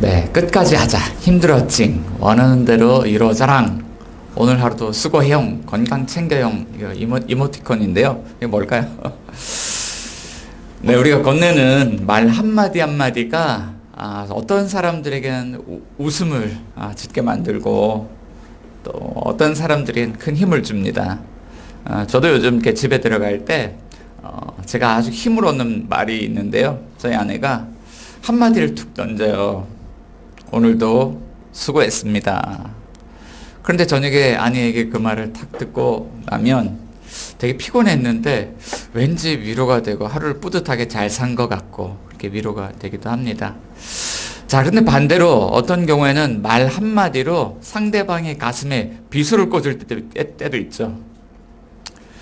네, 끝까지 하자. 힘들었지. 원하는 대로 이루어져랑. 오늘 하루도 수고해용, 건강 챙겨용. 이거 이모티콘인데요. 이게 뭘까요? 네, 우리가 건네는 말 한마디 한마디가 어떤 사람들에게는 웃음을 짓게 만들고 또 어떤 사람들에게는 큰 힘을 줍니다. 저도 요즘 이렇게 집에 들어갈 때 제가 아주 힘을 얻는 말이 있는데요. 저희 아내가 한마디를 툭 던져요. 오늘도 수고했습니다. 그런데 저녁에 아내에게 그 말을 탁 듣고 나면 되게 피곤했는데 왠지 위로가 되고 하루를 뿌듯하게 잘 산 것 같고 그렇게 위로가 되기도 합니다. 자, 그런데 반대로 어떤 경우에는 말 한마디로 상대방의 가슴에 비수를 꽂을 때도 있죠.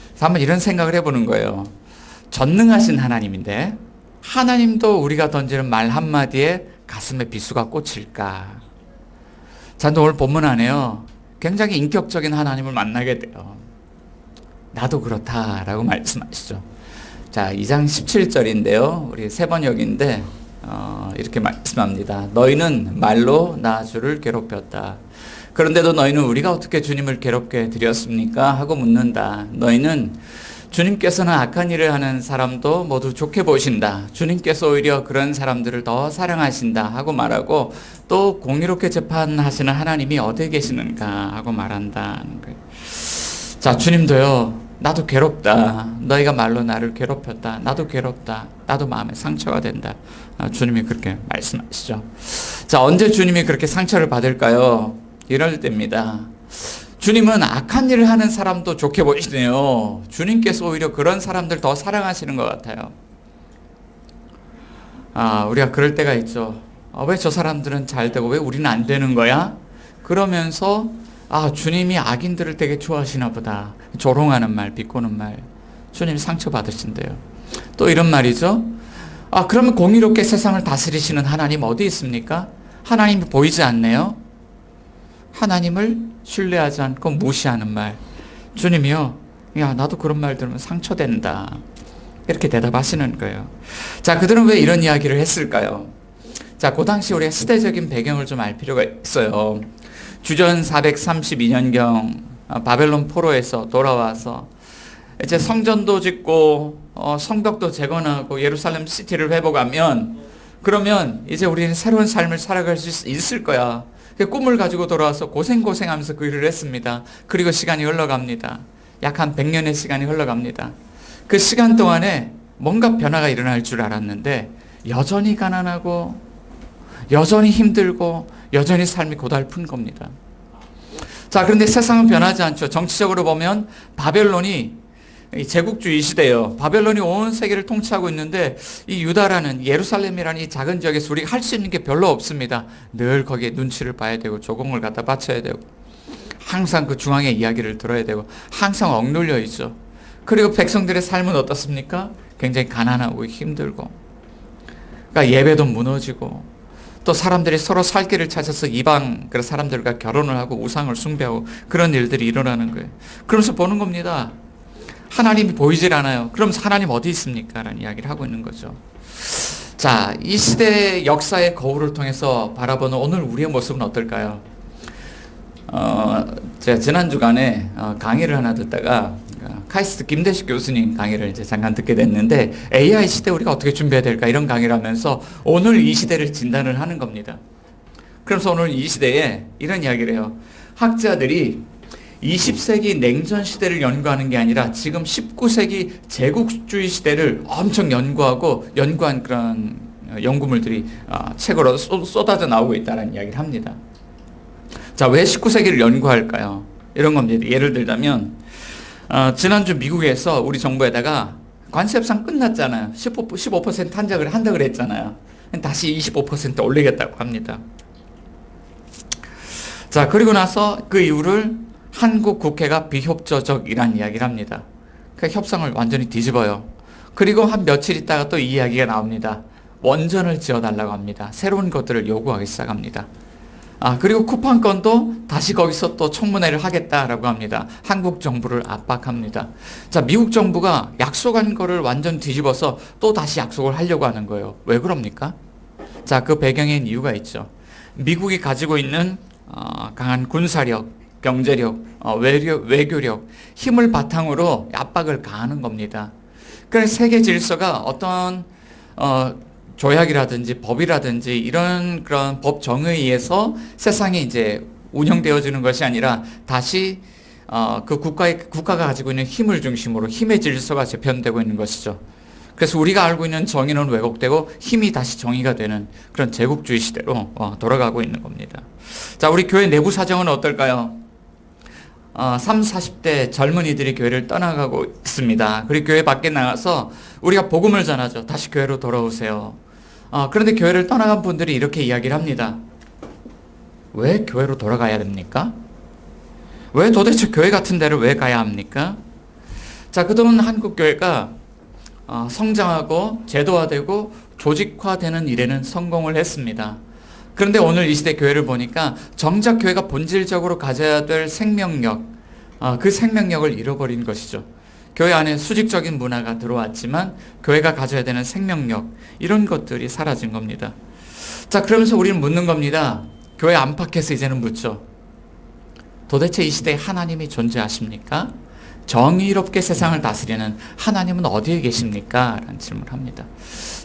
그래서 한번 이런 생각을 해보는 거예요. 전능하신 하나님인데 하나님도 우리가 던지는 말 한마디에 가슴에 비수가 꽂힐까? 자, 오늘 본문 안에요. 굉장히 인격적인 하나님을 만나게 돼요. 나도 그렇다라고 말씀하시죠. 자, 2장 17절인데요. 우리 세 번역인데 이렇게 말씀합니다. 너희는 말로 나 주를 괴롭혔다. 그런데도 너희는 우리가 어떻게 주님을 괴롭게 드렸습니까? 하고 묻는다. 너희는 주님께서는 악한 일을 하는 사람도 모두 좋게 보신다. 주님께서 오히려 그런 사람들을 더 사랑하신다 하고 말하고 또 공의롭게 재판하시는 하나님이 어디에 계시는가 하고 말한다는 거예요. 자, 주님도요. 나도 괴롭다. 너희가 말로 나를 괴롭혔다. 나도 괴롭다. 나도 마음에 상처가 된다. 주님이 그렇게 말씀하시죠. 자, 언제 주님이 그렇게 상처를 받을까요? 이럴 때입니다. 주님은 악한 일을 하는 사람도 좋게 보시네요. 주님께서 오히려 그런 사람들 더 사랑하시는 것 같아요. 우리가 그럴 때가 있죠. 왜 저 사람들은 잘 되고 왜 우리는 안 되는 거야? 그러면서 주님이 악인들을 되게 좋아하시나 보다. 조롱하는 말, 비꼬는 말. 주님이 상처받으신대요. 또 이런 말이죠. 그러면 공의롭게 세상을 다스리시는 하나님 어디 있습니까? 하나님이 보이지 않네요. 하나님을 신뢰하지 않고 무시하는 말. 주님이요. 야, 나도 그런 말 들으면 상처된다. 이렇게 대답하시는 거예요. 자, 그들은 왜 이런 이야기를 했을까요? 자, 그 당시 우리가 시대적인 배경을 좀 알 필요가 있어요. 주전 432년경 바벨론 포로에서 돌아와서 이제 성전도 짓고 성벽도 재건하고 예루살렘 시티를 회복하면 그러면 이제 우리는 새로운 삶을 살아갈 수 있을 거야. 꿈을 가지고 돌아와서 고생하면서 그 일을 했습니다. 그리고 시간이 흘러갑니다. 약 한 100년의 시간이 흘러갑니다. 그 시간 동안에 뭔가 변화가 일어날 줄 알았는데 여전히 가난하고 여전히 힘들고 여전히 삶이 고달픈 겁니다. 자, 그런데 세상은 변하지 않죠. 정치적으로 보면 바벨론이 제국주의 시대예요. 바벨론이 온 세계를 통치하고 있는데 이 유다라는 예루살렘이라는 이 작은 지역에서 우리가 할 수 있는 게 별로 없습니다. 늘 거기에 눈치를 봐야 되고 조공을 갖다 바쳐야 되고 항상 그 중앙의 이야기를 들어야 되고 항상 억눌려 있죠. 그리고 백성들의 삶은 어떻습니까? 굉장히 가난하고 힘들고 그러니까 예배도 무너지고 또 사람들이 서로 살 길을 찾아서 이방 그런 사람들과 결혼을 하고 우상을 숭배하고 그런 일들이 일어나는 거예요. 그러면서 보는 겁니다. 하나님이 보이질 않아요. 그러면서 하나님 어디 있습니까? 라는 이야기를 하고 있는 거죠. 자, 이 시대의 역사의 거울을 통해서 바라보는 오늘 우리의 모습은 어떨까요? 제가 지난 주간에 강의를 하나 듣다가 카이스트 김대식 교수님 강의를 이제 잠깐 듣게 됐는데 AI 시대 우리가 어떻게 준비해야 될까 이런 강의를 하면서 오늘 이 시대를 진단을 하는 겁니다. 그래서 오늘 이 시대에 이런 이야기를 해요. 학자들이 20세기 냉전 시대를 연구하는 게 아니라 지금 19세기 제국주의 시대를 엄청 연구한 그런 연구물들이 책으로 쏟아져 나오고 있다는 이야기를 합니다. 자, 왜 19세기를 연구할까요? 이런 겁니다. 예를 들자면 지난주 미국에서 우리 정부에다가 관세 협상 끝났잖아요. 15% 한다 그랬잖아요. 다시 25% 올리겠다고 합니다. 자, 그리고 나서 그 이유를 한국 국회가 비협조적이라는 이야기를 합니다. 그 협상을 완전히 뒤집어요. 그리고 한 며칠 있다가 또 이 이야기가 나옵니다. 원전을 지어달라고 합니다. 새로운 것들을 요구하기 시작합니다. 그리고 쿠팡건도 다시 거기서 또 청문회를 하겠다라고 합니다. 한국 정부를 압박합니다. 자, 미국 정부가 약속한 거를 완전 뒤집어서 또 다시 약속을 하려고 하는 거예요. 왜 그럽니까? 자, 그 배경엔 이유가 있죠. 미국이 가지고 있는 강한 군사력, 경제력, 외교력, 힘을 바탕으로 압박을 가하는 겁니다. 그래서 세계 질서가 어떤 조약이라든지 법이라든지 이런 그런 법 정의에 의해서 세상이 이제 운영되어지는 것이 아니라 다시 그 국가가 가지고 있는 힘을 중심으로 힘의 질서가 재편되고 있는 것이죠. 그래서 우리가 알고 있는 정의는 왜곡되고 힘이 다시 정의가 되는 그런 제국주의 시대로 돌아가고 있는 겁니다. 자, 우리 교회 내부 사정은 어떨까요? 30, 40대 젊은이들이 교회를 떠나가고 있습니다. 그리고 교회 밖에 나가서 우리가 복음을 전하죠. 다시 교회로 돌아오세요. 그런데 교회를 떠나간 분들이 이렇게 이야기를 합니다. 왜 교회로 돌아가야 됩니까? 왜 도대체 교회 같은 데를 왜 가야 합니까? 자, 그동안 한국 교회가 성장하고 제도화되고 조직화되는 일에는 성공을 했습니다. 그런데 오늘 이 시대 교회를 보니까 정작 교회가 본질적으로 가져야 될 생명력, 그 생명력을 잃어버린 것이죠. 교회 안에 수직적인 문화가 들어왔지만 교회가 가져야 되는 생명력, 이런 것들이 사라진 겁니다. 자, 그러면서 우리는 묻는 겁니다. 교회 안팎에서 이제는 묻죠. 도대체 이 시대에 하나님이 존재하십니까? 정의롭게 세상을 다스리는 하나님은 어디에 계십니까? 라는 질문을 합니다.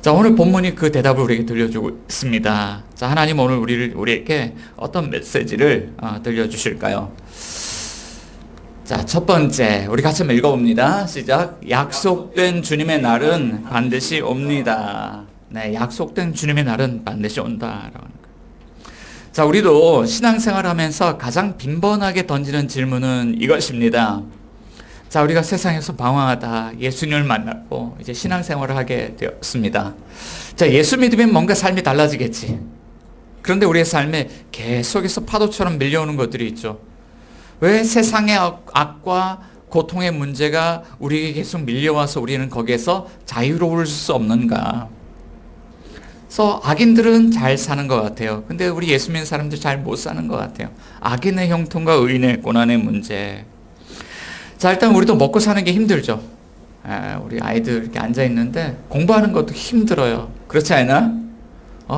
자, 오늘 본문이 그 대답을 우리에게 들려주고 있습니다. 자, 하나님 오늘 우리에게 어떤 메시지를 들려주실까요? 자, 첫 번째, 우리 같이 한번 읽어봅니다. 시작. 약속된 주님의 날은 반드시 옵니다. 네, 약속된 주님의 날은 반드시 온다라고 하는 거예요. 자, 우리도 신앙생활을 하면서 가장 빈번하게 던지는 질문은 이것입니다. 자, 우리가 세상에서 방황하다 예수님을 만났고 이제 신앙생활을 하게 되었습니다. 자, 예수 믿으면 뭔가 삶이 달라지겠지. 그런데 우리의 삶에 계속해서 파도처럼 밀려오는 것들이 있죠. 왜 세상의 악과 고통의 문제가 우리에게 계속 밀려와서 우리는 거기에서 자유로울 수 없는가? 그래서 악인들은 잘 사는 것 같아요. 근데 우리 예수 믿는 사람들 잘 못 사는 것 같아요. 악인의 형통과 의인의 고난의 문제. 자, 일단 우리도 먹고 사는 게 힘들죠. 우리 아이들 이렇게 앉아 있는데 공부하는 것도 힘들어요. 그렇지 않나?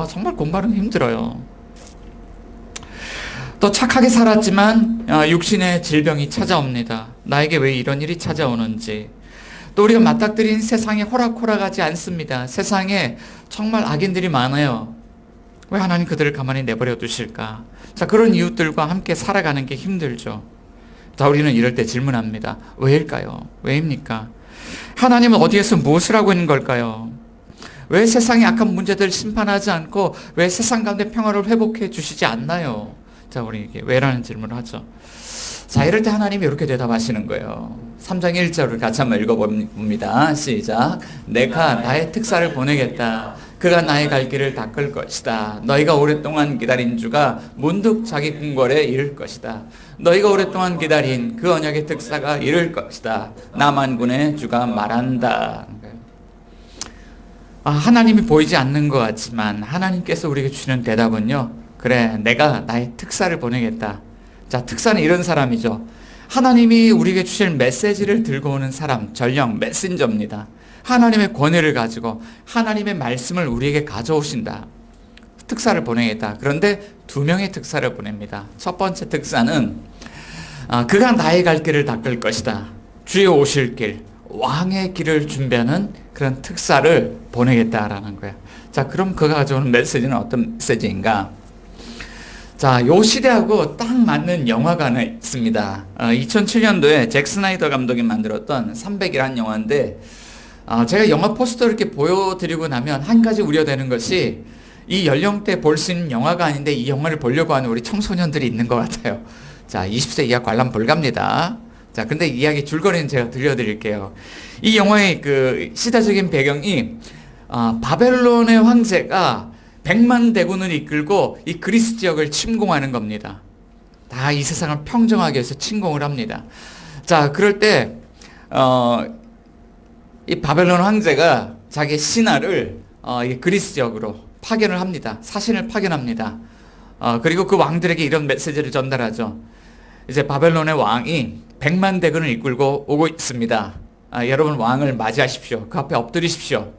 정말 공부하는 게 힘들어요. 또 착하게 살았지만 육신의 질병이 찾아옵니다. 나에게 왜 이런 일이 찾아오는지. 또 우리가 맞닥뜨린 세상에 호락호락하지 않습니다. 세상에 정말 악인들이 많아요. 왜 하나님 그들을 가만히 내버려 두실까? 자, 그런 이웃들과 함께 살아가는 게 힘들죠. 자, 우리는 이럴 때 질문합니다. 왜일까요? 왜입니까? 하나님은 어디에서 무엇을 하고 있는 걸까요? 왜 세상의 악한 문제들을 심판하지 않고 왜 세상 가운데 평화를 회복해 주시지 않나요? 자, 우리 이게 왜라는 질문을 하죠. 자, 이럴 때 하나님이 이렇게 대답하시는 거예요. 3장 1절을 같이 한번 읽어봅니다. 시작. 내가 나의 특사를 보내겠다. 그가 나의 갈 길을 닦을 것이다. 너희가 오랫동안 기다린 주가 문득 자기 궁궐에 이를 것이다. 너희가 오랫동안 기다린 그 언약의 특사가 이를 것이다. 남한군의 주가 말한다. 하나님이 보이지 않는 것 같지만 하나님께서 우리에게 주시는 대답은요. 그래, 내가 나의 특사를 보내겠다. 자, 특사는 이런 사람이죠. 하나님이 우리에게 주실 메시지를 들고 오는 사람, 전령 메신저입니다. 하나님의 권위를 가지고 하나님의 말씀을 우리에게 가져오신다. 특사를 보내겠다. 그런데 2명의 특사를 보냅니다. 첫 번째 특사는 그가 나의 갈 길을 닦을 것이다. 주의 오실 길, 왕의 길을 준비하는 그런 특사를 보내겠다라는 거야. 자, 그럼 그가 가져오는 메시지는 어떤 메시지인가? 자, 요 시대하고 딱 맞는 영화가 하나 있습니다. 2007년도에 잭 스나이더 감독이 만들었던 300이라는 영화인데, 제가 영화 포스터를 이렇게 보여드리고 나면 한 가지 우려되는 것이 이 연령대 볼 수 있는 영화가 아닌데 이 영화를 보려고 하는 우리 청소년들이 있는 것 같아요. 자, 20세 이하 관람 불가입니다. 자, 근데 이야기 줄거리는 제가 들려드릴게요. 이 영화의 그 시대적인 배경이 바벨론의 황제가 100만 대군을 이끌고 이 그리스 지역을 침공하는 겁니다. 다 이 세상을 평정하기 위해서 침공을 합니다. 자, 그럴 때 이 바벨론 황제가 자기 신하를 이 그리스 지역으로 파견을 합니다. 사신을 파견합니다. 그리고 그 왕들에게 이런 메시지를 전달하죠. 이제 바벨론의 왕이 100만 대군을 이끌고 오고 있습니다. 여러분 왕을 맞이하십시오. 그 앞에 엎드리십시오.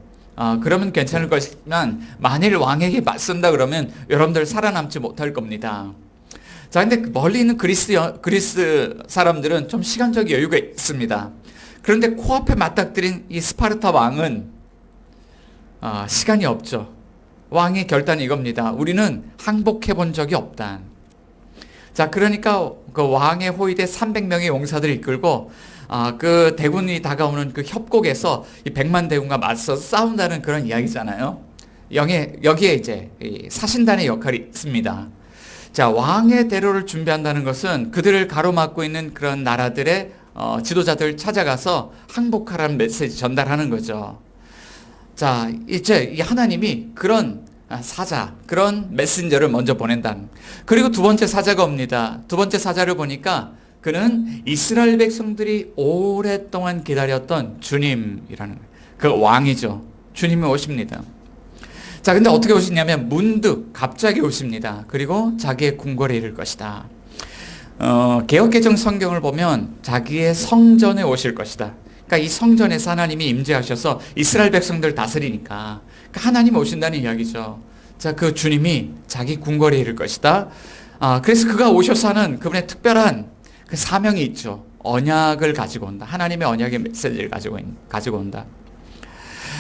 그러면 괜찮을 것이지만 만일 왕에게 맞선다 그러면 여러분들 살아남지 못할 겁니다. 자, 근데 멀리 있는 그리스 사람들은 좀 시간적 여유가 있습니다. 그런데 코앞에 맞닥뜨린 이 스파르타 왕은 시간이 없죠. 왕의 결단이 이겁니다. 우리는 항복해 본 적이 없다. 자, 그러니까 그 왕의 호위대 300명의 용사들을 이끌고 그 대군이 다가오는 그 협곡에서 이 100만 대군과 맞서 싸운다는 그런 이야기잖아요. 여기에 이제 이 사신단의 역할이 있습니다. 자, 왕의 대로를 준비한다는 것은 그들을 가로막고 있는 그런 나라들의 지도자들 찾아가서 항복하라는 메시지 전달하는 거죠. 자, 이제 이 하나님이 그런 사자, 그런 메신저를 먼저 보낸다. 그리고 두 번째 사자가 옵니다. 두 번째 사자를 보니까 그는 이스라엘 백성들이 오랫동안 기다렸던 주님이라는 그 왕이죠. 주님이 오십니다. 자, 근데 어떻게 오시냐면 문득 갑자기 오십니다. 그리고 자기의 궁궐에 이를 것이다. 개역개정 성경을 보면 자기의 성전에 오실 것이다. 그러니까 이 성전에서 하나님이 임재하셔서 이스라엘 백성들 다스리니까 그러니까 하나님 오신다는 이야기죠. 자, 그 주님이 자기 궁궐에 이를 것이다. 그래서 그가 오셔서 하는 그분의 특별한 그 사명이 있죠. 언약을 가지고 온다. 하나님의 언약의 메시지를 가지고 온다.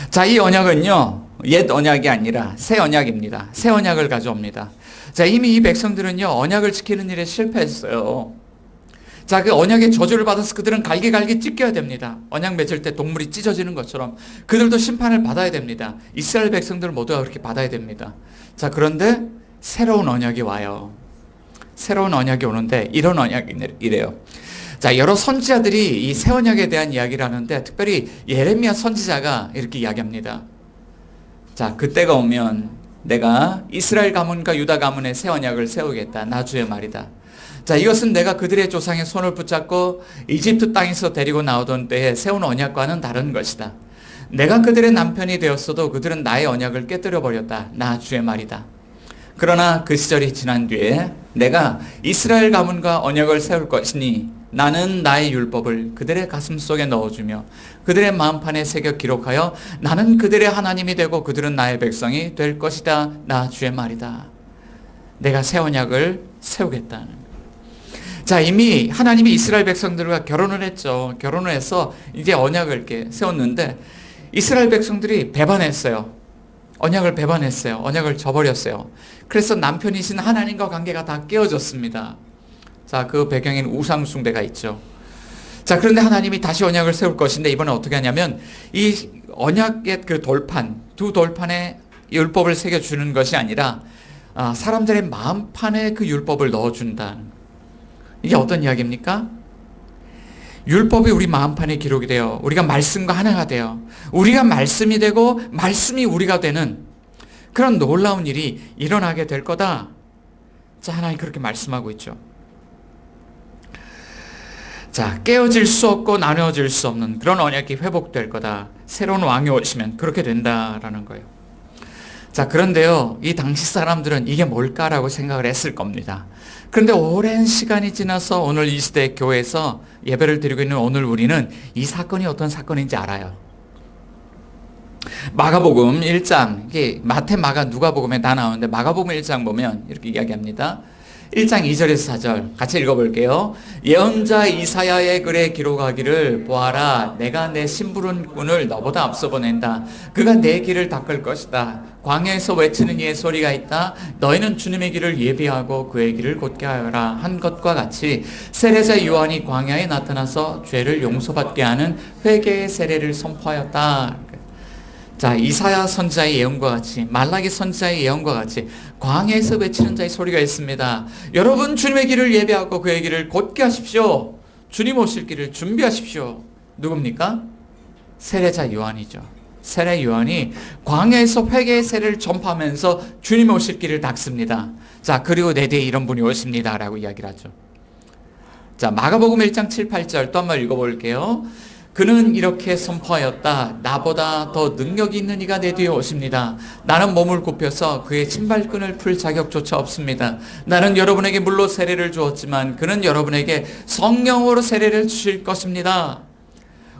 자, 이 언약은요, 옛 언약이 아니라 새 언약입니다. 새 언약을 가져옵니다. 자, 이미 이 백성들은요, 언약을 지키는 일에 실패했어요. 자, 그 언약의 저주를 받아서 그들은 갈기갈기 찢겨야 됩니다. 언약 맺을 때 동물이 찢어지는 것처럼 그들도 심판을 받아야 됩니다. 이스라엘 백성들 모두가 그렇게 받아야 됩니다. 자, 그런데 새로운 언약이 와요. 새로운 언약이 오는데 이런 언약이래요. 자, 여러 선지자들이 이 새 언약에 대한 이야기를 하는데 특별히 예레미야 선지자가 이렇게 이야기합니다. 자, 그때가 오면 내가 이스라엘 가문과 유다 가문의 새 언약을 세우겠다. 나 주의 말이다. 자, 이것은 내가 그들의 조상의 손을 붙잡고 이집트 땅에서 데리고 나오던 때에 세운 언약과는 다른 것이다. 내가 그들의 남편이 되었어도 그들은 나의 언약을 깨뜨려 버렸다. 나 주의 말이다. 그러나 그 시절이 지난 뒤에 내가 이스라엘 가문과 언약을 세울 것이니 나는 나의 율법을 그들의 가슴 속에 넣어주며 그들의 마음판에 새겨 기록하여 나는 그들의 하나님이 되고 그들은 나의 백성이 될 것이다. 나 주의 말이다. 내가 새 언약을 세우겠다는. 자, 이미 하나님이 이스라엘 백성들과 결혼을 했죠. 결혼을 해서 이제 언약을 이렇게 세웠는데 이스라엘 백성들이 배반했어요. 언약을 배반했어요. 언약을 저버렸어요. 그래서 남편이신 하나님과 관계가 다 깨어졌습니다. 자, 그 배경엔 우상 숭배가 있죠. 자, 그런데 하나님이 다시 언약을 세울 것인데 이번에 어떻게 하냐면 이 언약의 그 돌판, 두 돌판에 율법을 새겨주는 것이 아니라 사람들의 마음판에 그 율법을 넣어준다. 이게 어떤 이야기입니까? 율법이 우리 마음판에 기록이 되어 우리가 말씀과 하나가 되어 우리가 말씀이 되고 말씀이 우리가 되는 그런 놀라운 일이 일어나게 될 거다. 자, 하나님 그렇게 말씀하고 있죠. 자, 깨어질 수 없고 나누어질 수 없는 그런 언약이 회복될 거다. 새로운 왕이 오시면 그렇게 된다라는 거예요. 자, 그런데요, 이 당시 사람들은 이게 뭘까라고 생각을 했을 겁니다. 그런데 오랜 시간이 지나서 오늘 이 시대 교회에서 예배를 드리고 있는 오늘 우리는 이 사건이 어떤 사건인지 알아요. 마가복음 1장, 이게 마태, 마가, 누가복음에 다 나오는데 마가복음 1장 보면 이렇게 이야기합니다. 1장 2절에서 4절 같이 읽어볼게요. 예언자 이사야의 글에 기록하기를 보아라, 내가 내 심부름꾼을 너보다 앞서 보낸다. 그가 내 길을 닦을 것이다. 광야에서 외치는 이의 소리가 있다. 너희는 주님의 길을 예비하고 그의 길을 곧게 하여라 한 것과 같이 세례자 요한이 광야에 나타나서 죄를 용서받게 하는 회개의 세례를 선포하였다. 자, 이사야 선지자의 예언과 같이, 말라기 선지자의 예언과 같이 광야에서 외치는 자의 소리가 있습니다. 여러분, 주님의 길을 예배하고 그의 길을 곧게 하십시오. 주님 오실 길을 준비하십시오. 누굽니까? 세례자 요한이죠. 세례 요한이 광야에서 회개의 세례를 전파하면서 주님 오실 길을 닦습니다. 자, 그리고 내 뒤에 이런 분이 오십니다 라고 이야기를 하죠. 자, 마가복음 1장 7, 8절 또 한번 읽어볼게요. 그는 이렇게 선포하였다. 나보다 더 능력이 있는 이가 내 뒤에 오십니다. 나는 몸을 굽혀서 그의 신발끈을 풀 자격조차 없습니다. 나는 여러분에게 물로 세례를 주었지만 그는 여러분에게 성령으로 세례를 주실 것입니다.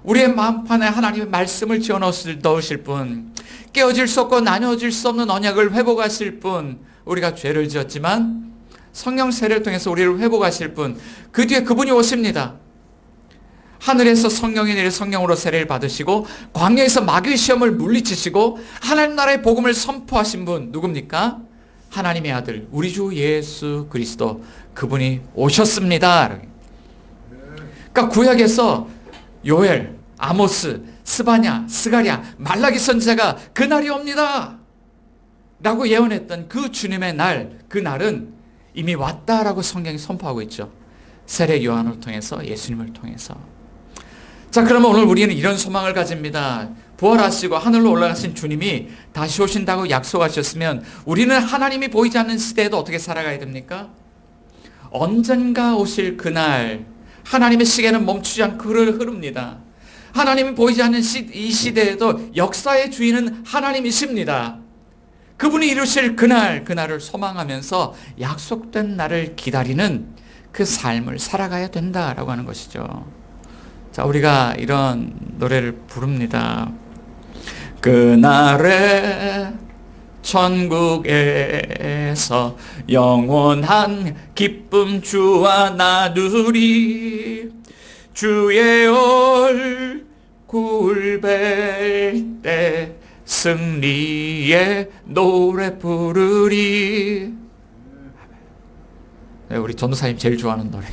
우리의 마음판에 하나님의 말씀을 지어 넣으실 분, 깨어질 수 없고 나눠질 수 없는 언약을 회복하실 분, 우리가 죄를 지었지만 성령 세례를 통해서 우리를 회복하실 분, 그 뒤에 그분이 오십니다. 하늘에서 성령이 내려 성령으로 세례를 받으시고 광야에서 마귀의 시험을 물리치시고 하나님 나라의 복음을 선포하신 분 누굽니까? 하나님의 아들 우리 주 예수 그리스도, 그분이 오셨습니다. 그러니까 구약에서 요엘, 아모스, 스바냐, 스가랴, 말라기 선지자가 그날이 옵니다 라고 예언했던 그 주님의 날, 그 날은 이미 왔다라고 성경이 선포하고 있죠. 세례 요한을 통해서, 예수님을 통해서. 자, 그러면 오늘 우리는 이런 소망을 가집니다. 부활하시고 하늘로 올라가신 주님이 다시 오신다고 약속하셨으면 우리는 하나님이 보이지 않는 시대에도 어떻게 살아가야 됩니까? 언젠가 오실 그날, 하나님의 시계는 멈추지 않고 흐릅니다. 하나님이 보이지 않는 이 시대에도 역사의 주인은 하나님이십니다. 그분이 이루실 그날을 소망하면서 약속된 날을 기다리는 그 삶을 살아가야 된다라고 하는 것이죠. 자, 우리가 이런 노래를 부릅니다. 그날에 천국에서 영원한 기쁨 주와 나누리, 주의 얼굴 뵐 때 승리의 노래 부르리. 네, 우리 전도사님 제일 좋아하는 노래.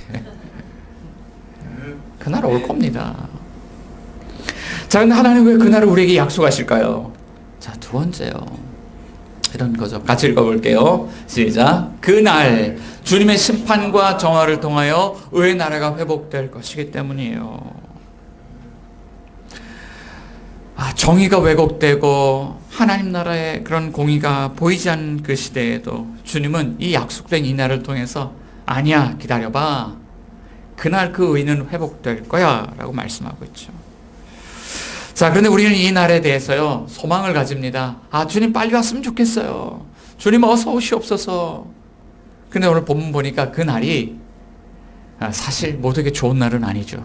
그날 올 겁니다. 자, 근데 하나님 왜 그날을 우리에게 약속하실까요? 자, 두 번째요. 이런 거죠. 같이 읽어볼게요. 시작. 그날 주님의 심판과 정화를 통하여 의의 나라가 회복될 것이기 때문이에요. 정의가 왜곡되고 하나님 나라의 그런 공의가 보이지 않는 그 시대에도 주님은 이 약속된 이 날을 통해서 아니야, 기다려봐. 그날 그 의는 회복될 거야 라고 말씀하고 있죠. 자, 그런데 우리는 이 날에 대해서요, 소망을 가집니다. 주님 빨리 왔으면 좋겠어요. 주님 어서 오시옵소서. 근데 오늘 본문 보니까 그 날이 사실 모두에게 좋은 날은 아니죠.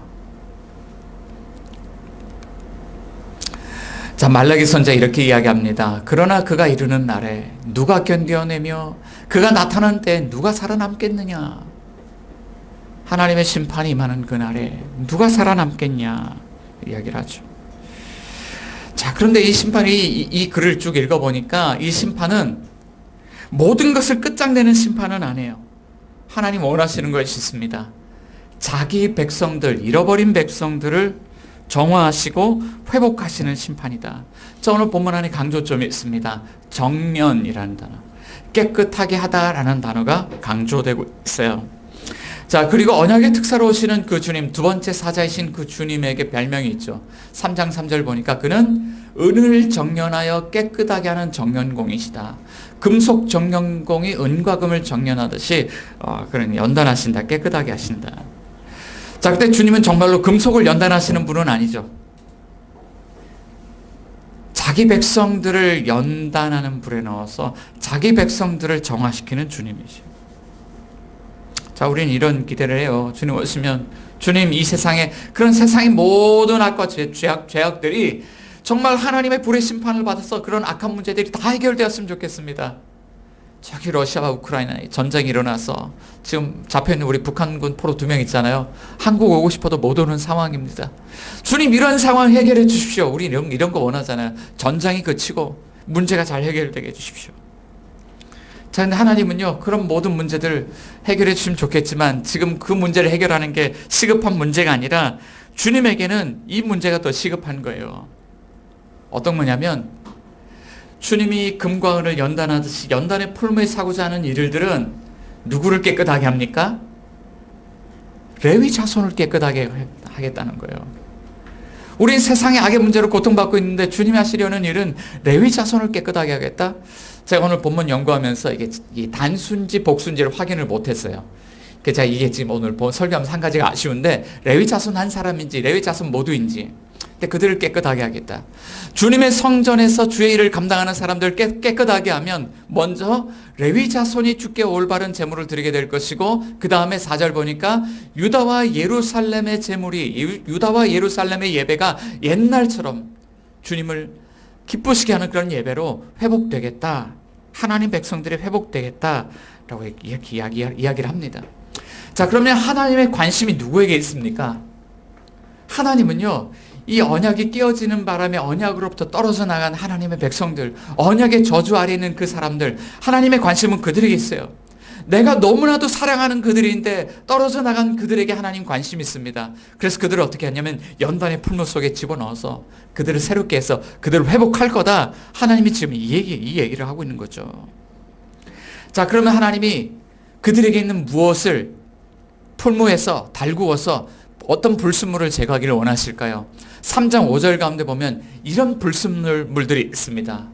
자, 말라기 선지자 이렇게 이야기합니다. 그러나 그가 이르는 날에 누가 견뎌내며 그가 나타난 때 누가 살아남겠느냐. 하나님의 심판이 임하는 그날에 누가 살아남겠냐 이야기를 하죠. 자, 그런데 이 심판이 이 글을 쭉 읽어보니까 이 심판은 모든 것을 끝장내는 심판은 아니에요. 하나님 원하시는 것이 있습니다. 자기 백성들, 잃어버린 백성들을 정화하시고 회복하시는 심판이다. 자, 오늘 본문 안에 강조점이 있습니다. 정련이라는 단어, 깨끗하게 하다라는 단어가 강조되고 있어요. 자, 그리고 언약의 특사로 오시는 그 주님, 두 번째 사자이신 그 주님에게 별명이 있죠. 3장 3절 보니까 그는 은을 정련하여 깨끗하게 하는 정련공이시다. 금속 정련공이 은과 금을 정련하듯이 그런 연단하신다, 깨끗하게 하신다. 자, 그때 주님은 정말로 금속을 연단하시는 분은 아니죠. 자기 백성들을 연단하는 불에 넣어서 자기 백성들을 정화시키는 주님이죠. 자, 우리는 이런 기대를 해요. 주님 오시면 주님 이 세상에 그런 세상의 모든 악과 죄악들이 정말 하나님의 불의 심판을 받아서 그런 악한 문제들이 다 해결되었으면 좋겠습니다. 저기 러시아와 우크라이나에 전쟁이 일어나서 지금 잡혀있는 우리 북한군 포로 2명 있잖아요. 한국 오고 싶어도 못 오는 상황입니다. 주님 이런 상황 해결해 주십시오. 우리 이런 거 원하잖아요. 전쟁이 그치고 문제가 잘 해결되게 해주십시오. 자, 근데 하나님은요, 그런 모든 문제들 해결해 주시면 좋겠지만 지금 그 문제를 해결하는 게 시급한 문제가 아니라 주님에게는 이 문제가 더 시급한 거예요. 어떤 거냐면 주님이 금과 은을 연단하듯이 연단의 풀무에 사고자 하는 일들은 누구를 깨끗하게 합니까? 레위 자손을 깨끗하게 하겠다는 거예요. 우린 세상의 악의 문제로 고통받고 있는데 주님이 하시려는 일은 레위 자손을 깨끗하게 하겠다? 제가 오늘 본문 연구하면서 이게 단순지 복순지를 확인을 못했어요. 제가 이게 지금 오늘 설교하면서 한 가지가 아쉬운데 레위 자손 한 사람인지 레위 자손 모두인지, 근데 그들을 깨끗하게 하겠다. 주님의 성전에서 주의 일을 감당하는 사람들을 깨끗하게 하면 먼저 레위 자손이 주께 올바른 제물을 드리게 될 것이고, 그 다음에 4절 보니까 유다와 예루살렘의 제물이, 유다와 예루살렘의 예배가 옛날처럼 주님을 기쁘시게 하는 그런 예배로 회복되겠다. 하나님 백성들이 회복되겠다라고 이렇게 이야기를 합니다. 자, 그러면 하나님의 관심이 누구에게 있습니까? 하나님은요, 이 언약이 깨어지는 바람에 언약으로부터 떨어져 나간 하나님의 백성들, 언약의 저주 아래 있는 그 사람들, 하나님의 관심은 그들에게 있어요. 내가 너무나도 사랑하는 그들인데 떨어져 나간 그들에게 하나님 관심이 있습니다. 그래서 그들을 어떻게 하냐면 연단의 풀무 속에 집어넣어서 그들을 새롭게 해서 그들을 회복할 거다. 하나님이 지금 이 얘기를 하고 있는 거죠. 자, 그러면 하나님이 그들에게 있는 무엇을 풀무에서 달구어서 어떤 불순물을 제거하기를 원하실까요? 3장 5절 가운데 보면 이런 불순물들이 있습니다.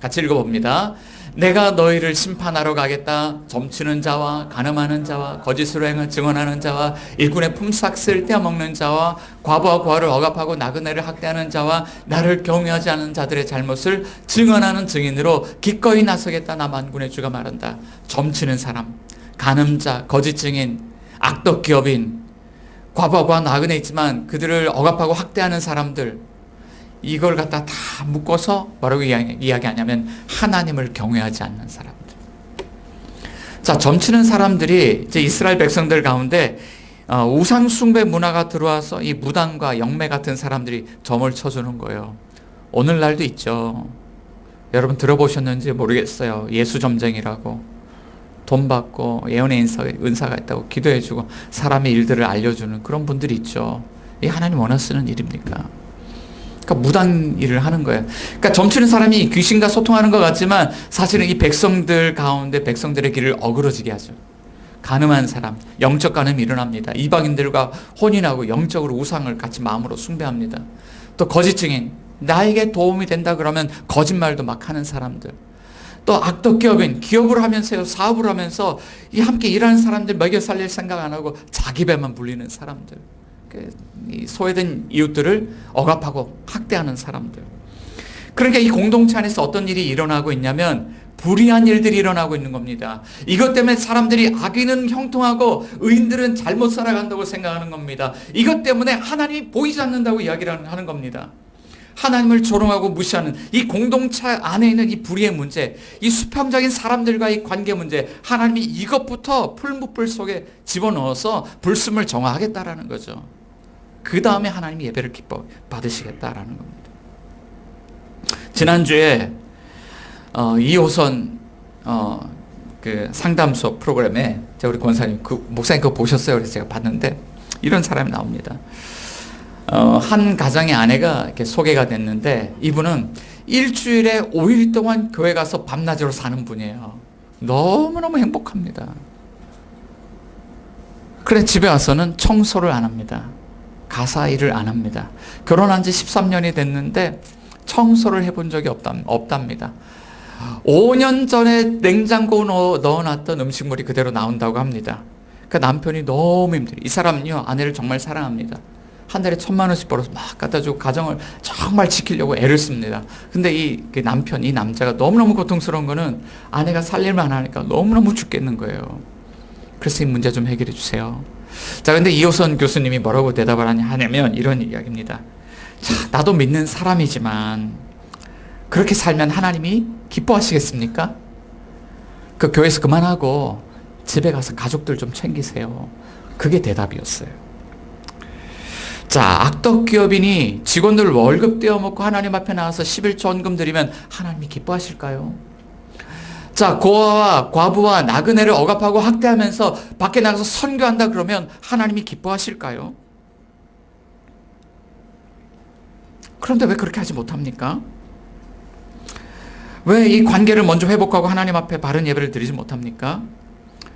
같이 읽어봅니다. 내가 너희를 심판하러 가겠다. 점치는 자와 간음하는 자와 거짓으로 행을 증언하는 자와 일꾼의 품삯을 떼어먹는 자와 과부와 고아를 억압하고 나그네를 학대하는 자와 나를 경외하지 않는 자들의 잘못을 증언하는 증인으로 기꺼이 나서겠다. 나 만군의 주가 말한다. 점치는 사람, 간음자, 거짓 증인, 악덕 기업인, 과부와 나그네 있지만 그들을 억압하고 학대하는 사람들, 이걸 갖다 다 묶어서 뭐라고 이야기하냐면 하나님을 경외하지 않는 사람들. 자, 점치는 사람들이 이제 이스라엘 백성들 가운데 우상 숭배 문화가 들어와서 이 무당과 영매 같은 사람들이 점을 쳐주는 거예요. 오늘날도 있죠. 여러분 들어보셨는지 모르겠어요. 예수점쟁이라고. 돈 받고 예언의 은사가 있다고 기도해주고 사람의 일들을 알려주는 그런 분들이 있죠. 이게 하나님 원하시는 일입니까? 그러니까 무당 일을 하는 거예요. 그러니까 점치는 사람이 귀신과 소통하는 것 같지만 사실은 이 백성들 가운데 백성들의 길을 어그러지게 하죠. 간음한 사람, 영적 간음이 일어납니다. 이방인들과 혼인하고 영적으로 우상을 같이 마음으로 숭배합니다. 또 거짓 증인, 나에게 도움이 된다 그러면 거짓말도 막 하는 사람들. 또 악덕 기업인, 기업을 하면서요, 사업을 하면서 이 함께 일하는 사람들 먹여 살릴 생각 안 하고 자기 배만 불리는 사람들. 이 소외된 이웃들을 억압하고 학대하는 사람들. 그러니까 이 공동체 안에서 어떤 일이 일어나고 있냐면 불의한 일들이 일어나고 있는 겁니다. 이것 때문에 사람들이 악인은 형통하고 의인들은 잘못 살아간다고 생각하는 겁니다. 이것 때문에 하나님이 보이지 않는다고 이야기를 하는 겁니다. 하나님을 조롱하고 무시하는 이 공동체 안에 있는 이 불의의 문제, 이 수평적인 사람들과의 관계 문제, 하나님이 이것부터 풀무불 속에 집어넣어서 불순물 정화하겠다라는 거죠. 그 다음에 하나님이 예배를 기뻐 받으시겠다라는 겁니다. 지난주에 2호선 그 상담소 프로그램에 제가 우리 권사님, 그 목사님 그거 보셨어요? 그래서 제가 봤는데 이런 사람이 나옵니다. 한 가정의 아내가 이렇게 소개가 됐는데 이분은 일주일에 5일 동안 교회 가서 밤낮으로 사는 분이에요. 너무너무 행복합니다. 그래 집에 와서는 청소를 안 합니다. 가사 일을 안 합니다. 결혼한 지 13년이 됐는데 청소를 해본 적이 없답니다. 5년 전에 냉장고에 넣어놨던 음식물이 그대로 나온다고 합니다. 그 남편이 너무 힘들어요. 이 사람은요, 아내를 정말 사랑합니다. 한 달에 1,000만 원씩 벌어서 막 갖다 주고 가정을 정말 지키려고 애를 씁니다. 근데 이 남편, 이 남자가 너무너무 고통스러운 거는 아내가 살림을 안 하니까 너무너무 죽겠는 거예요. 그래서 이 문제 좀 해결해 주세요. 자, 근데 이호선 교수님이 뭐라고 대답을 하냐면 이런 이야기입니다. 자, 나도 믿는 사람이지만 그렇게 살면 하나님이 기뻐하시겠습니까? 그 교회에서 그만하고 집에 가서 가족들 좀 챙기세요. 그게 대답이었어요. 자, 악덕 기업인이 직원들 월급 떼어먹고 하나님 앞에 나와서 11조 헌금 드리면 하나님이 기뻐하실까요? 자, 고아와 과부와 나그네를 억압하고 학대하면서 밖에 나가서 선교한다 그러면 하나님이 기뻐하실까요? 그런데 왜 그렇게 하지 못합니까? 왜 이 관계를 먼저 회복하고 하나님 앞에 바른 예배를 드리지 못합니까?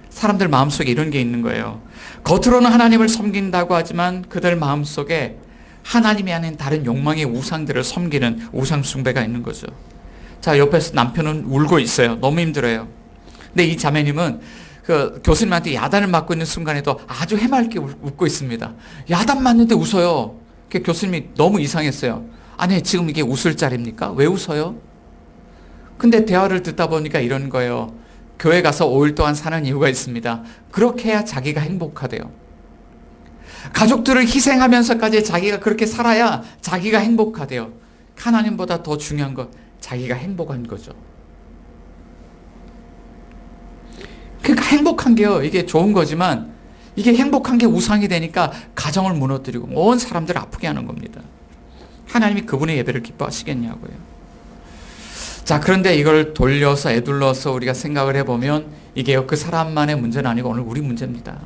사람들 마음속에 이런 게 있는 거예요. 겉으로는 하나님을 섬긴다고 하지만 그들 마음속에 하나님이 아닌 다른 욕망의 우상들을 섬기는 우상 숭배가 있는 거죠. 자, 옆에서 남편은 울고 있어요. 너무 힘들어요. 근데 이 자매님은 그 교수님한테 야단을 맞고 있는 순간에도 아주 해맑게 웃고 있습니다. 야단 맞는데 웃어요. 교수님이 너무 이상했어요. 아니, 지금 이게 웃을 자리입니까? 왜 웃어요? 근데 대화를 듣다 보니까 이런 거예요. 교회 가서 5일 동안 사는 이유가 있습니다. 그렇게 해야 자기가 행복하대요. 가족들을 희생하면서까지 자기가 그렇게 살아야 자기가 행복하대요. 하나님보다 더 중요한 건 자기가 행복한 거죠. 그러니까 행복한 게요, 이게 좋은 거지만 이게 행복한 게 우상이 되니까 가정을 무너뜨리고 온 사람들을 아프게 하는 겁니다. 하나님이 그분의 예배를 기뻐하시겠냐고요. 자, 그런데 이걸 돌려서 애둘러서 우리가 생각을 해보면 이게 그 사람만의 문제는 아니고 오늘 우리 문제입니다.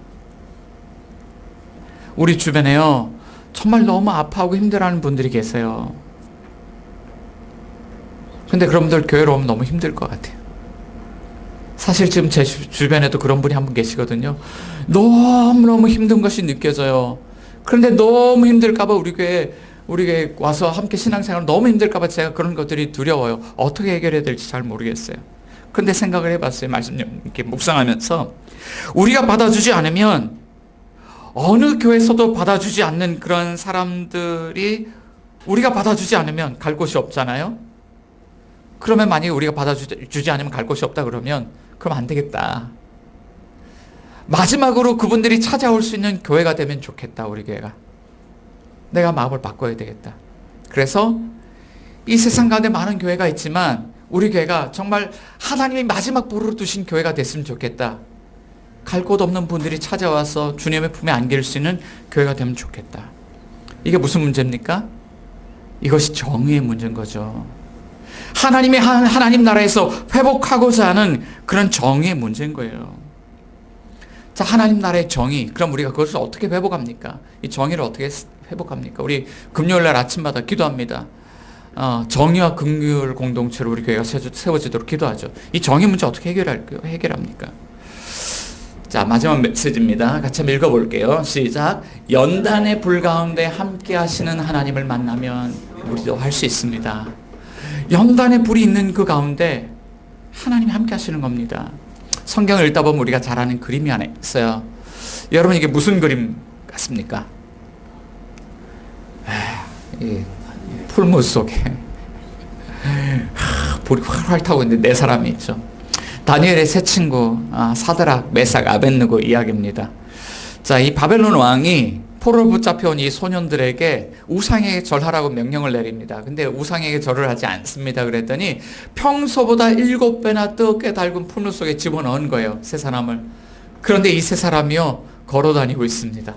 우리 주변에요, 정말 너무 아파하고 힘들어하는 분들이 계세요. 근데 그런 분들 교회로 오면 너무 힘들 것 같아요. 사실 지금 제 주변에도 그런 분이 한 분 계시거든요. 너무너무 힘든 것이 느껴져요. 그런데 너무 힘들까봐 우리 교회에 와서 함께 신앙생활 너무 힘들까봐 제가 그런 것들이 두려워요. 어떻게 해결해야 될지 잘 모르겠어요. 그런데 생각을 해봤어요. 말씀 이렇게 묵상하면서 우리가 받아주지 않으면 어느 교회에서도 받아주지 않는 그런 사람들이 우리가 받아주지 않으면 갈 곳이 없잖아요. 그러면 만약에 우리가 받아주지 않으면 갈 곳이 없다 그러면 그럼 안 되겠다. 마지막으로 그분들이 찾아올 수 있는 교회가 되면 좋겠다. 우리 교회가. 내가 마음을 바꿔야 되겠다. 그래서 이 세상 가운데 많은 교회가 있지만 우리 교회가 정말 하나님이 마지막 보루로 두신 교회가 됐으면 좋겠다. 갈 곳 없는 분들이 찾아와서 주님의 품에 안길 수 있는 교회가 되면 좋겠다. 이게 무슨 문제입니까? 이것이 정의의 문제인 거죠. 하나님 나라에서 회복하고자 하는 그런 정의의 문제인 거예요. 자, 하나님 나라의 정의. 그럼 우리가 그것을 어떻게 회복합니까? 이 정의를 어떻게 회복합니까? 우리 금요일 날 아침마다 기도합니다. 정의와 긍휼 공동체로 우리 교회가 세워지도록 기도하죠. 이 정의 문제 어떻게 해결합니까? 자, 마지막 메시지입니다. 같이 한번 읽어볼게요. 시작. 연단의 불 가운데 함께 하시는 하나님을 만나면 우리도 할 수 있습니다. 연단의 불이 있는 그 가운데 하나님이 함께 하시는 겁니다. 성경을 읽다 보면 우리가 잘 아는 그림이 하나 있어요. 여러분, 이게 무슨 그림 같습니까? 이 풀무 속에 불이 활활 타고 있는데 네 사람이 있죠. 다니엘의 세 친구, 사드락, 메삭, 아벳느고 이야기입니다. 자, 이 바벨론 왕이 포로로 붙잡혀온 이 소년들에게 우상에게 절하라고 명령을 내립니다. 근데 우상에게 절을 하지 않습니다. 그랬더니 평소보다 7배나 뜨겁게 달군 풀무 속에 집어넣은 거예요. 세 사람을. 그런데 이 세 사람이요, 걸어 다니고 있습니다.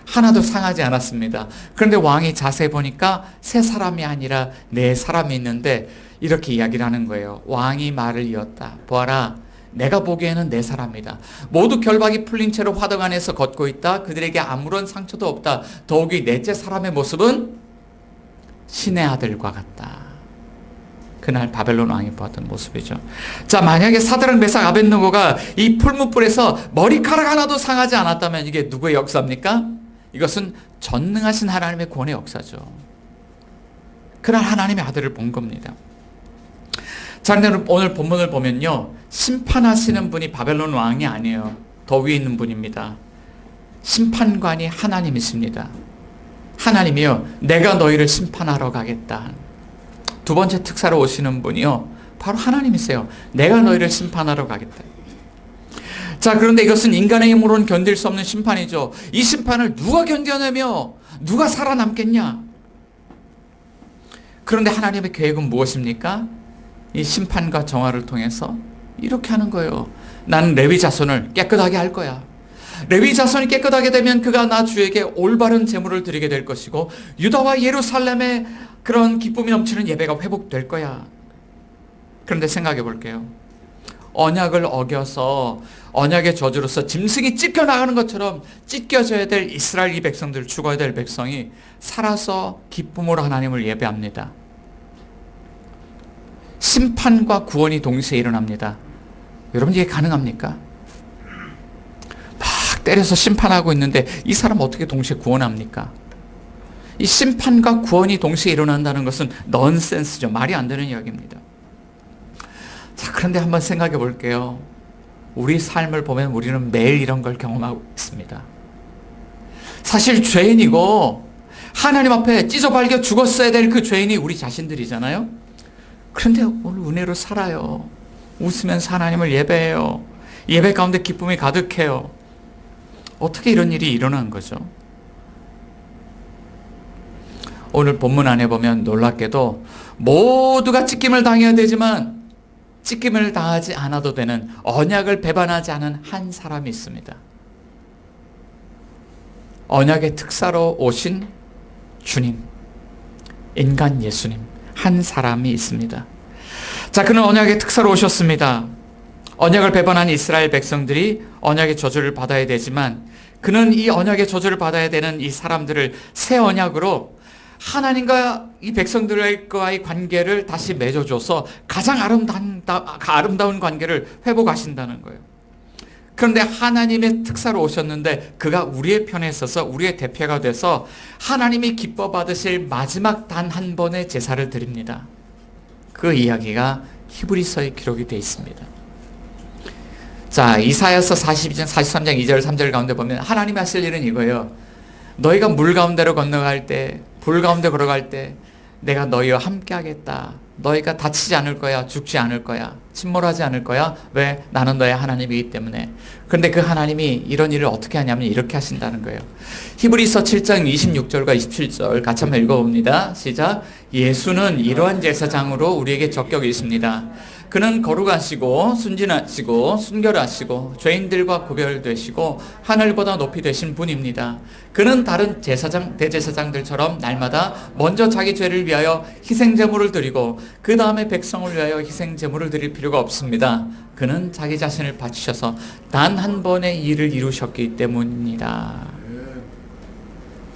하나도 상하지 않았습니다. 그런데 왕이 자세히 보니까 세 사람이 아니라 네 사람이 있는데 이렇게 이야기를 하는 거예요. 왕이 말을 이었다. 보아라, 내가 보기에는 네 사람이다. 모두 결박이 풀린 채로 화덕 안에서 걷고 있다. 그들에게 아무런 상처도 없다. 더욱이 넷째 사람의 모습은 신의 아들과 같다. 그날 바벨론 왕이 보았던 모습이죠. 자, 만약에 사드락, 메삭, 아벳느고가 이 풀무불에서 머리카락 하나도 상하지 않았다면 이게 누구의 역사입니까? 이것은 전능하신 하나님의 구원의 역사죠. 그날 하나님의 아들을 본 겁니다. 자, 근데 오늘 본문을 보면요, 심판하시는 분이 바벨론 왕이 아니에요. 더 위에 있는 분입니다. 심판관이 하나님이십니다. 하나님이요, 내가 너희를 심판하러 가겠다. 두 번째 특사로 오시는 분이요, 바로 하나님이세요. 내가 너희를 심판하러 가겠다. 자, 그런데 이것은 인간의 힘으로는 견딜 수 없는 심판이죠. 이 심판을 누가 견뎌내며 누가 살아남겠냐? 그런데 하나님의 계획은 무엇입니까? 이 심판과 정화를 통해서 이렇게 하는 거예요. 나는 레위 자손을 깨끗하게 할 거야. 레위 자손이 깨끗하게 되면 그가 나 주에게 올바른 제물을 드리게 될 것이고 유다와 예루살렘의 그런 기쁨이 넘치는 예배가 회복될 거야. 그런데 생각해 볼게요. 언약을 어겨서 언약의 저주로서 짐승이 찢겨나가는 것처럼 찢겨져야 될 이스라엘 이 백성들, 죽어야 될 백성이 살아서 기쁨으로 하나님을 예배합니다. 심판과 구원이 동시에 일어납니다. 여러분, 이게 가능합니까? 막 때려서 심판하고 있는데 이 사람 어떻게 동시에 구원합니까? 이 심판과 구원이 동시에 일어난다는 것은 넌센스죠. 말이 안 되는 이야기입니다. 자, 그런데 한번 생각해 볼게요. 우리 삶을 보면 우리는 매일 이런 걸 경험하고 있습니다. 사실 죄인이고 하나님 앞에 찢어발겨 죽었어야 될 그 죄인이 우리 자신들이잖아요. 그런데 오늘 은혜로 살아요. 웃으면서 하나님을 예배해요. 예배 가운데 기쁨이 가득해요. 어떻게 이런 일이 일어난 거죠? 오늘 본문 안에 보면 놀랍게도 모두가 찢김을 당해야 되지만 찢김을 당하지 않아도 되는, 언약을 배반하지 않은 한 사람이 있습니다. 언약의 특사로 오신 주님, 인간 예수님, 한 사람이 있습니다. 자, 그는 언약의 특사로 오셨습니다. 언약을 배반한 이스라엘 백성들이 언약의 저주를 받아야 되지만, 그는 이 언약의 저주를 받아야 되는 이 사람들을 새 언약으로 하나님과 이 백성들과의 관계를 다시 맺어줘서 가장 아름다운 관계를 회복하신다는 거예요. 그런데 하나님의 특사로 오셨는데 그가 우리의 편에 서서 우리의 대표가 돼서 하나님이 기뻐 받으실 마지막 단 한 번의 제사를 드립니다. 그 이야기가 히브리서에 기록이 되어 있습니다. 자, 이사야서 42장 43장 2절 3절 가운데 보면 하나님이 하실 일은 이거예요. 너희가 물 가운데로 건너갈 때, 불 가운데 걸어갈 때 내가 너희와 함께 하겠다. 너희가 다치지 않을 거야. 죽지 않을 거야. 침몰하지 않을 거야. 왜? 나는 너의 하나님이기 때문에. 그런데 그 하나님이 이런 일을 어떻게 하냐면 이렇게 하신다는 거예요. 히브리서 7장 26절과 27절 같이 한번 읽어봅니다. 시작. 예수는 이러한 제사장으로 우리에게 적격이 있습니다. 그는 거룩하시고 순진하시고 순결하시고 죄인들과 구별되시고 하늘보다 높이 되신 분입니다. 그는 다른 대제사장들처럼 날마다 먼저 자기 죄를 위하여 희생제물을 드리고 그 다음에 백성을 위하여 희생제물을 드릴 필요가 없습니다. 그는 자기 자신을 바치셔서 단 한 번의 일을 이루셨기 때문입니다.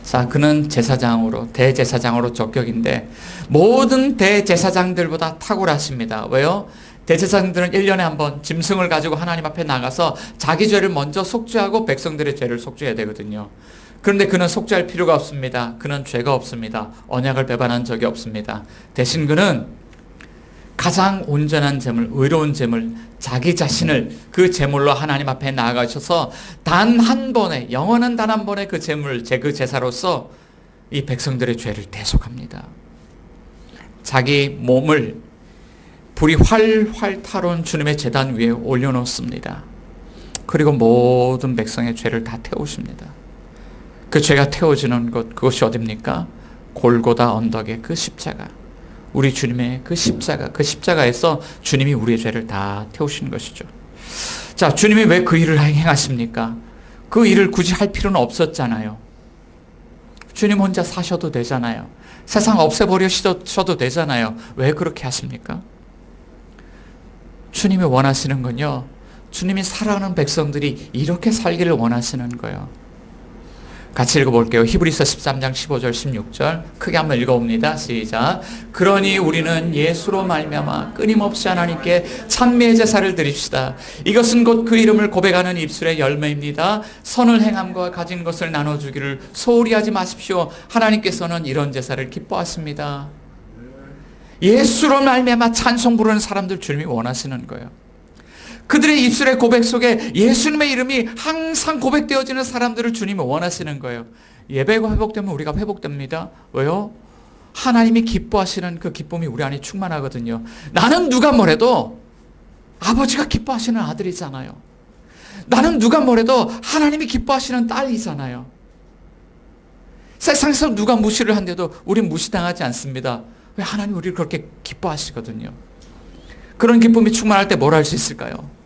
자, 그는 제사장으로, 대제사장으로 적격인데 모든 대제사장들보다 탁월하십니다. 왜요? 대제사장들은 1년에 한 번 짐승을 가지고 하나님 앞에 나가서 자기 죄를 먼저 속죄하고 백성들의 죄를 속죄해야 되거든요. 그런데 그는 속죄할 필요가 없습니다. 그는 죄가 없습니다. 언약을 배반한 적이 없습니다. 대신 그는 가장 온전한 제물, 의로운 제물, 자기 자신을 그 제물로 하나님 앞에 나아가셔서 단 한 번의, 영원한 단 한 번의 그 제물, 그 제사로서 이 백성들의 죄를 대속합니다. 자기 몸을 불이 활활 타오른 주님의 제단 위에 올려놓습니다. 그리고 모든 백성의 죄를 다 태우십니다. 그 죄가 태워지는 것, 그것이 어딥니까? 골고다 언덕의 그 십자가. 우리 주님의 그 십자가, 그 십자가에서 주님이 우리의 죄를 다 태우신 것이죠. 자, 주님이 왜 그 일을 행하십니까? 그 일을 굳이 할 필요는 없었잖아요. 주님 혼자 사셔도 되잖아요. 세상 없애버리셔도 되잖아요. 왜 그렇게 하십니까? 주님이 원하시는 건요, 주님이 사랑하는 백성들이 이렇게 살기를 원하시는 거예요. 같이 읽어볼게요. 히브리서 13장 15절 16절 크게 한번 읽어봅니다. 시작. 그러니 우리는 예수로 말미암아 끊임없이 하나님께 찬미의 제사를 드립시다. 이것은 곧 그 이름을 고백하는 입술의 열매입니다. 선을 행함과 가진 것을 나눠주기를 소홀히 하지 마십시오. 하나님께서는 이런 제사를 기뻐하십니다. 예수로 말미암아 찬송 부르는 사람들 주님이 원하시는 거예요. 그들의 입술의 고백 속에 예수님의 이름이 항상 고백되어지는 사람들을 주님이 원하시는 거예요. 예배가 회복되면 우리가 회복됩니다. 왜요? 하나님이 기뻐하시는 그 기쁨이 우리 안에 충만하거든요. 나는 누가 뭐래도 아버지가 기뻐하시는 아들이잖아요. 나는 누가 뭐래도 하나님이 기뻐하시는 딸이잖아요. 세상에서 누가 무시를 한데도 우린 무시당하지 않습니다. 왜? 하나님 우리를 그렇게 기뻐하시거든요. 그런 기쁨이 충만할 때 뭘 할 수 있을까요?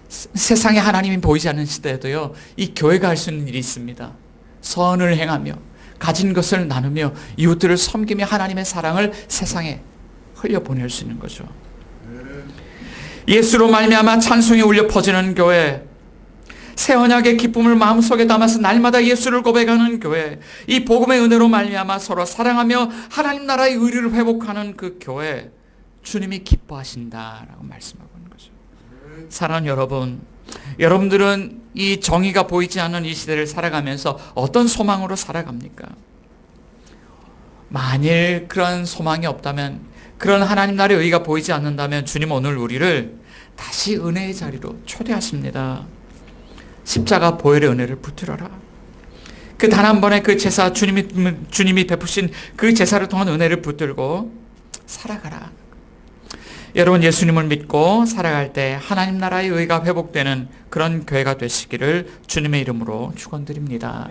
세상에 하나님이 보이지 않는 시대에도요, 이 교회가 할 수 있는 일이 있습니다. 선을 행하며 가진 것을 나누며 이웃들을 섬기며 하나님의 사랑을 세상에 흘려보낼 수 있는 거죠. 예수로 말미암아 찬송이 울려 퍼지는 교회, 새 언약의 기쁨을 마음속에 담아서 날마다 예수를 고백하는 교회, 이 복음의 은혜로 말미암아 서로 사랑하며 하나님 나라의 의리를 회복하는 그 교회, 주님이 기뻐하신다라고 말씀하고 있는 거죠. 사랑하는 여러분, 여러분들은 이 정의가 보이지 않는 이 시대를 살아가면서 어떤 소망으로 살아갑니까? 만일 그런 소망이 없다면, 그런 하나님 나라의 의의가 보이지 않는다면 주님 오늘 우리를 다시 은혜의 자리로 초대하십니다. 십자가 보혈의 은혜를 붙들어라. 그 단 한 번의 그 제사, 주님이 베푸신 그 제사를 통한 은혜를 붙들고 살아가라. 여러분, 예수님을 믿고 살아갈 때 하나님 나라의 의가 회복되는 그런 교회가 되시기를 주님의 이름으로 축원드립니다.